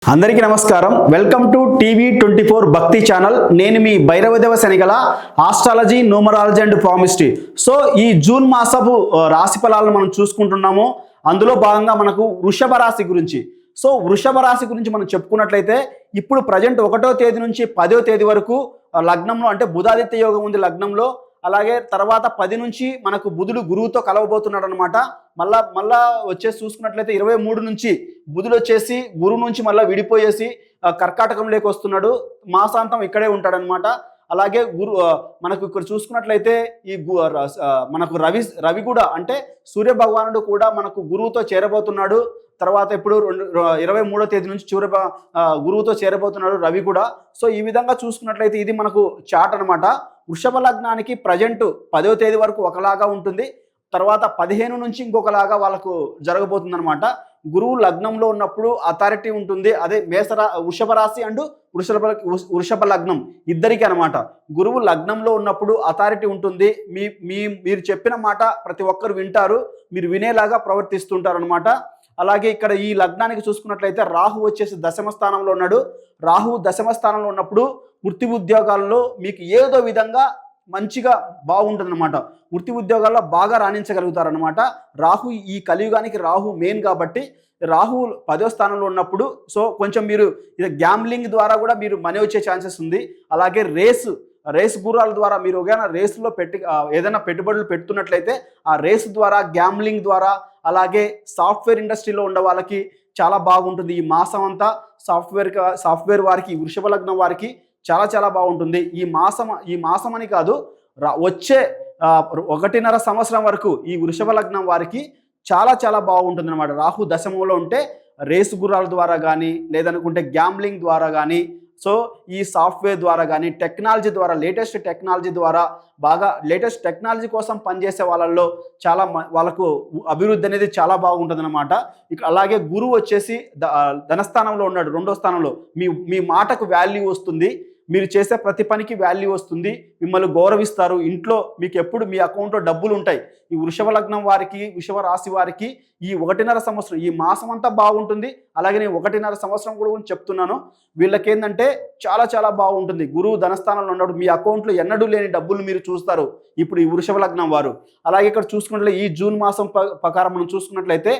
అందరికీ నమస్కారం. Welcome to టీవీ24 Bhakti channel. నేను మీ Bhairavadeva Shanigala astrology, numerology and palmistry. So ఈ జూన్ మాసపు రాశి ఫలాలను మనం చూసుకుంటున్నాము. అందులో భాగంగా మనకు వృషభ రాశి గురించి. సో వృషభ రాశి గురించి మనం చెప్పుకున్నట్లయితే ఇప్పుడు ప్రజెంట్ 1వ తేదీ నుంచి 10వ తేదీ వరకు లగ్నంలో అంటే బుధాదిత్య యోగం ఉంది లగ్నంలో. అలాగే తర్వాత 10 నుంచి మనకు బుధుడు గురువుతో కలవబోతున్నాడు అనమాట. మళ్ళా వచ్చేసి చూసుకున్నట్లయితే 23 నుంచి బుధుడు వచ్చేసి గురువు నుంచి మళ్ళీ విడిపోయేసి కర్కాటకంలోకి వస్తున్నాడు. మాసాంతం ఇక్కడే ఉంటాడనమాట. అలాగే మనకు ఇక్కడ చూసుకున్నట్లయితే మనకు రవి కూడా అంటే సూర్య భగవానుడు కూడా మనకు గురువుతో చేరబోతున్నాడు. తర్వాత ఇప్పుడు 23వ తేదీ నుంచి గురువుతో చేరబోతున్నాడు రవి కూడా. సో ఈ విధంగా చూసుకున్నట్లయితే ఇది మనకు చార్ట్ అనమాట. వృషభ లగ్నానికి ప్రజెంట్ 10వ తేదీ వరకు ఒకలాగా ఉంటుంది. తర్వాత 15 నుంచి ఇంకొకలాగా వాళ్ళకు జరగబోతుంది అనమాట. గురువు లగ్నంలో ఉన్నప్పుడు అథారిటీ ఉంటుంది. అదే వృషభ రాశి అండ్ వృషభ లగ్నం ఇద్దరికి అనమాట. గురువు లగ్నంలో ఉన్నప్పుడు అథారిటీ ఉంటుంది. మీరు చెప్పిన మాట ప్రతి ఒక్కరు వింటారు, మీరు వినేలాగా ప్రవర్తిస్తుంటారు అనమాట. అలాగే ఇక్కడ ఈ లగ్నానికి చూసుకున్నట్లయితే రాహు వచ్చేసి దశమ స్థానంలో ఉన్నాడు. రాహు దశమ స్థానంలో ఉన్నప్పుడు వృత్తి ఉద్యోగాల్లో మీకు ఏదో విధంగా మంచిగా బాగుంటుంది అనమాట. వృత్తి ఉద్యోగాల్లో బాగా రాణించగలుగుతారనమాట. రాహు ఈ కలియుగానికి రాహు మెయిన్ కాబట్టి రాహు 10వ స్థానంలో ఉన్నప్పుడు సో కొంచెం మీరు ఇది గ్యాంబ్లింగ్ ద్వారా కూడా మీరు మనీ వచ్చే ఛాన్సెస్ ఉంది. అలాగే రేస్ గుర్రాల ద్వారా మీరు ఒకవేళ రేసులో ఏదైనా పెట్టుబడులు పెడుతున్నట్లయితే ఆ రేసు ద్వారా గ్యాంబ్లింగ్ ద్వారా అలాగే సాఫ్ట్వేర్ ఇండస్ట్రీలో ఉన్న వాళ్ళకి చాలా బాగుంటుంది. ఈ మాసం అంతా సాఫ్ట్వేర్ వారికి వృషభ లగ్నం వారికి చాలా చాలా బాగుంటుంది. ఈ మాసం అని కాదు, వచ్చే 1.5 సంవత్సరం వరకు ఈ వృషభ లగ్నం వారికి చాలా చాలా బాగుంటుంది అనమాట. రాహు దశమంలో ఉంటే రేసు గుర్రాల ద్వారా కానీ లేదనుకుంటే గ్యాంబ్లింగ్ ద్వారా కానీ సో ఈ సాఫ్ట్వేర్ ద్వారా కానీ టెక్నాలజీ ద్వారా లేటెస్ట్ టెక్నాలజీ ద్వారా బాగా లేటెస్ట్ టెక్నాలజీ కోసం పనిచేసే వాళ్ళల్లో వాళ్ళకు అభివృద్ధి అనేది చాలా బాగుంటుంది అనమాట. అలాగే గురువు వచ్చేసి ధనస్థానంలో ఉన్నాడు 2వ స్థానంలో. మీ మాటకు వాల్యూ వస్తుంది, మీరు చేసే ప్రతి పనికి వాల్యూ వస్తుంది, మిమ్మల్ని గౌరవిస్తారు. ఇంట్లో మీకు ఎప్పుడు మీ అకౌంట్లో డబ్బులు ఉంటాయి. ఈ వృషభ లగ్నం వారికి వృషభ రాశి వారికి ఈ 1.5 సంవత్సరం ఈ మాసం అంతా బాగుంటుంది. అలాగే నేను 1.5 సంవత్సరం కూడా చెప్తున్నాను. వీళ్ళకేందంటే చాలా చాలా బాగుంటుంది. గురువు ధనస్థానంలో ఉన్నాడు, మీ అకౌంట్లో ఎన్నడూ లేని డబ్బులు మీరు చూస్తారు ఇప్పుడు ఈ వృషభ లగ్నం వారు. అలాగే ఇక్కడ చూసుకున్నట్లయితే ఈ జూన్ మాసం ప్రకారం మనం చూసుకున్నట్లయితే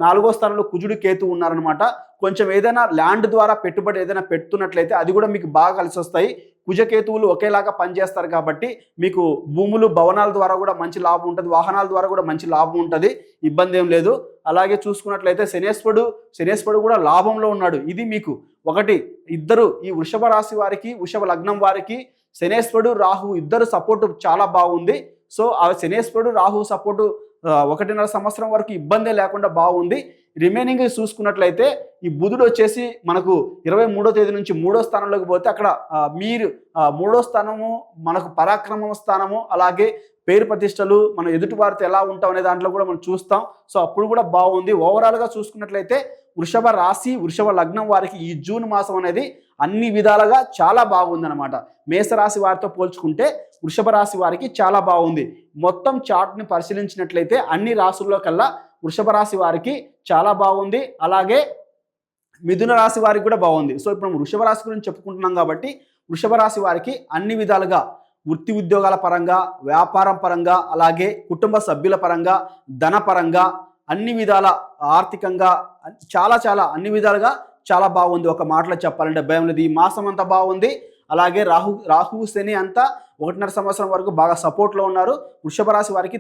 4వ స్థానంలో కుజుడు కేతు ఉన్నారనమాట. కొంచెం ఏదైనా ల్యాండ్ ద్వారా పెట్టుబడి ఏదైనా పెడుతున్నట్లయితే అది కూడా మీకు బాగా కలిసి వస్తాయి. కుజకేతువులు ఒకేలాగా పనిచేస్తారు కాబట్టి మీకు భూములు భవనాల ద్వారా కూడా మంచి లాభం ఉంటుంది, వాహనాల ద్వారా కూడా మంచి లాభం ఉంటుంది, ఇబ్బంది ఏం లేదు. అలాగే చూసుకున్నట్లయితే శనేశ్వరుడు కూడా లాభంలో ఉన్నాడు. ఇది మీకు ఇద్దరు ఈ వృషభ రాశి వారికి వృషభ లగ్నం వారికి శనేశ్వరుడు రాహు ఇద్దరు సపోర్టు చాలా బాగుంది. సో ఆ శనేశ్వరుడు రాహు సపోర్టు 1.5 సంవత్సరం వరకు ఇబ్బందే లేకుండా బాగుంది. రిమైనింగ్ చూసుకున్నట్లయితే ఈ బుధుడు వచ్చేసి మనకు 23వ తేదీ నుంచి 3వ స్థానంలోకి పోతే అక్కడ మీరు 3వ స్థానము మనకు పరాక్రమ స్థానము, అలాగే పేరు ప్రతిష్టలు, మనం ఎదుటివారితో ఎలా ఉంటాం అనే దాంట్లో కూడా మనం చూస్తాం. సో అప్పుడు కూడా బాగుంది. ఓవరాల్గా చూసుకున్నట్లయితే వృషభ రాశి వృషభ లగ్నం వారికి ఈ జూన్ మాసం అనేది అన్ని విధాలుగా చాలా బాగుందన్నమాట. మేషరాశి వారితో పోల్చుకుంటే వృషభ రాశి వారికి చాలా బాగుంది. మొత్తం చార్ట్ని పరిశీలించినట్లయితే అన్ని రాశుల్లో కల్లా వృషభ రాశి వారికి చాలా బాగుంది. అలాగే మిథున రాశి వారికి కూడా బాగుంది. సో ఇప్పుడు మనం వృషభ రాశి గురించి చెప్పుకుంటున్నాం కాబట్టి వృషభ రాశి వారికి అన్ని విధాలుగా వృత్తి ఉద్యోగాల పరంగా, వ్యాపారం పరంగా, అలాగే కుటుంబ సభ్యుల పరంగా, ధన పరంగా, అన్ని విధాల ఆర్థికంగా చాలా చాలా అన్ని విధాలుగా చాలా బాగుంది. ఒక మాటలో చెప్పాలంటే భయం లేదు. ఈ మాసం అంతా బాగుంది. అలాగే రాహు శని అంతా 1.5 సంవత్సరం వరకు బాగా సపోర్ట్లో ఉన్నారు. వృషభ రాశి వారికి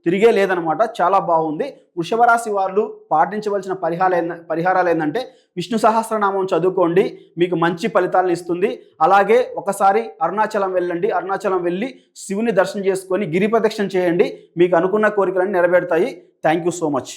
తిరిగే లేదనమాట. చాలా బాగుంది. వృషభ రాశి వాళ్ళు పాటించవలసిన పరిహారాలు ఏంటంటే విష్ణు సహస్రనామం చదువుకోండి, మీకు మంచి ఫలితాలను ఇస్తుంది. అలాగే ఒకసారి అరుణాచలం వెళ్ళండి, అరుణాచలం వెళ్ళి శివుని దర్శనం చేసుకొని గిరి ప్రదక్షిణ చేయండి, మీకు అనుకున్న కోరికలన్నీ నెరవేరుతాయి. Thank you so much.